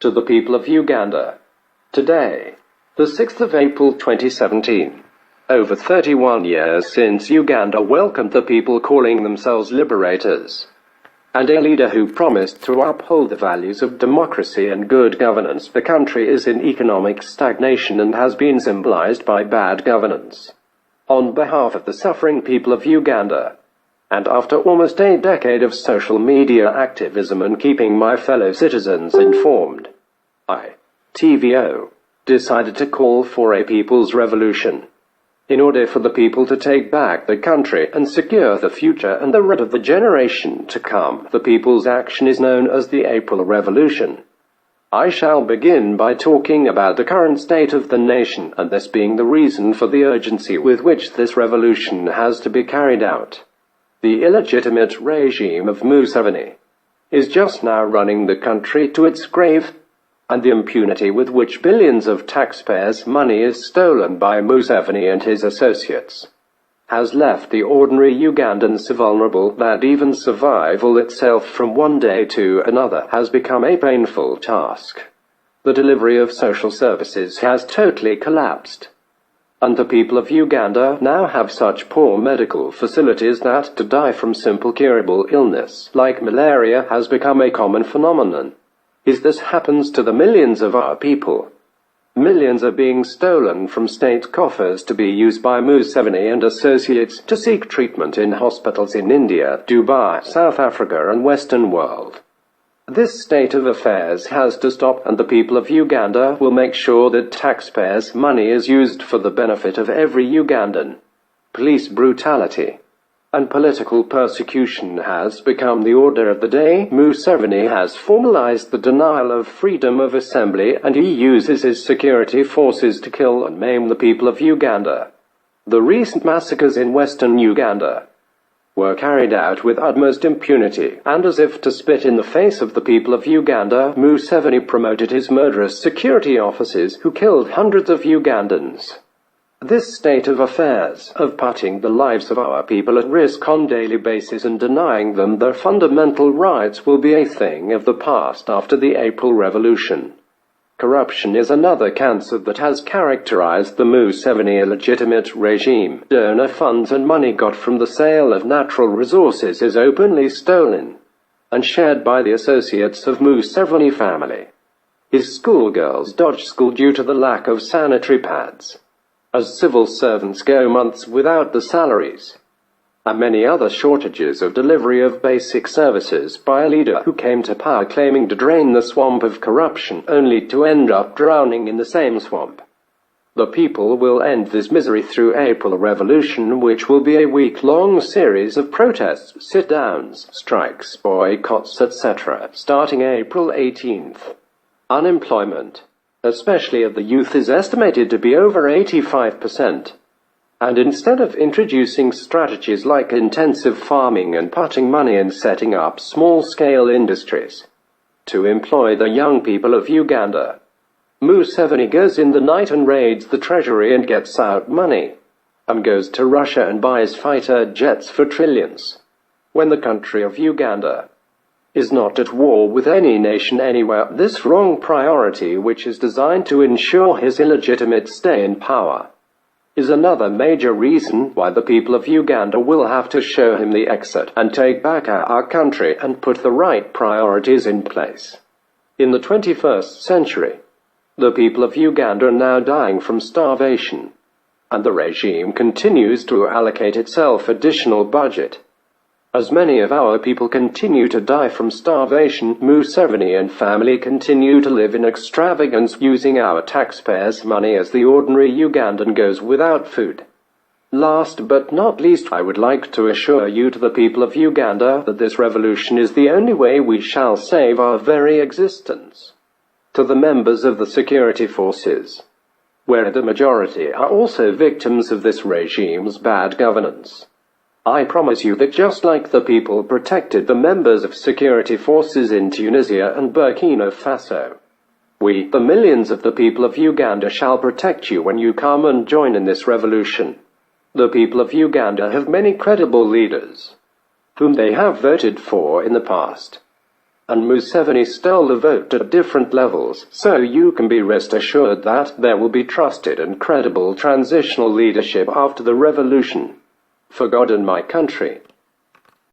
to the people of Uganda. Today, the 6th of April 2017, over 31 years since Uganda welcomed the people calling themselves liberators, and a leader who promised to uphold the values of democracy and good governance, the country is in economic stagnation and has been symbolized by bad governance. On behalf of the suffering people of Uganda, and after almost a decade of social media activism and keeping my fellow citizens informed, I, TVO, decided to call for a people's revolution. In order for the people to take back the country and secure the future and the right of the generation to come, the people's action is known as the April Revolution. I shall begin by talking about the current state of the nation, and this being the reason for the urgency with which this revolution has to be carried out. The illegitimate regime of Museveni is just now running the country to its grave, and the impunity with which billions of taxpayers' money is stolen by Museveni and his associates has left the ordinary Ugandans so vulnerable that even survival itself from one day to another has become a painful task. The delivery of social services has totally collapsed, and the people of Uganda now have such poor medical facilities that to die from simple curable illness like malaria has become a common phenomenon. This happens to the millions of our people. Millions are being stolen from state coffers to be used by Museveni and associates to seek treatment in hospitals in India, Dubai, South Africa and Western world. This state of affairs has to stop, and the people of Uganda will make sure that taxpayers' money is used for the benefit of every Ugandan. Police brutality and political persecution has become the order of the day. Museveni has formalized the denial of freedom of assembly, and he uses his security forces to kill and maim the people of Uganda. The recent massacres in western Uganda were carried out with utmost impunity, and as if to spit in the face of the people of Uganda, Museveni promoted his murderous security officers who killed hundreds of Ugandans. This state of affairs, of putting the lives of our people at risk on a daily basis and denying them their fundamental rights, will be a thing of the past after the April Revolution. Corruption is another cancer that has characterized the Museveni illegitimate regime. Donor funds and money got from the sale of natural resources is openly stolen and shared by the associates of Museveni family. His schoolgirls dodge school due to the lack of sanitary pads, as civil servants go months without the salaries, and many other shortages of delivery of basic services by a leader who came to power claiming to drain the swamp of corruption only to end up drowning in the same swamp. The people will end this misery through April Revolution, which will be a week-long series of protests, sit-downs, strikes, boycotts, etc., starting April 18th. Unemployment, especially of the youth, is estimated to be over 85%. And instead of introducing strategies like intensive farming and putting money in setting up small-scale industries to employ the young people of Uganda, Museveni goes in the night and raids the treasury and gets out money, and goes to Russia and buys fighter jets for trillions, when the country of Uganda is not at war with any nation anywhere. This wrong priority, which is designed to ensure his illegitimate stay in power, is another major reason why the people of Uganda will have to show him the exit and take back our country and put the right priorities in place. In the 21st century, the people of Uganda are now dying from starvation, and the regime continues to allocate itself additional budget. As many of our people continue to die from starvation, Museveni and family continue to live in extravagance using our taxpayers' money as the ordinary Ugandan goes without food. Last but not least, I would like to assure you, to the people of Uganda, that this revolution is the only way we shall save our very existence. To the members of the security forces, where the majority are also victims of this regime's bad governance, I promise you that just like the people protected the members of security forces in Tunisia and Burkina Faso, we, the millions of the people of Uganda, shall protect you when you come and join in this revolution. The people of Uganda have many credible leaders, whom they have voted for in the past, and Museveni stole the vote at different levels, so you can be rest assured that there will be trusted and credible transitional leadership after the revolution. For God and my country.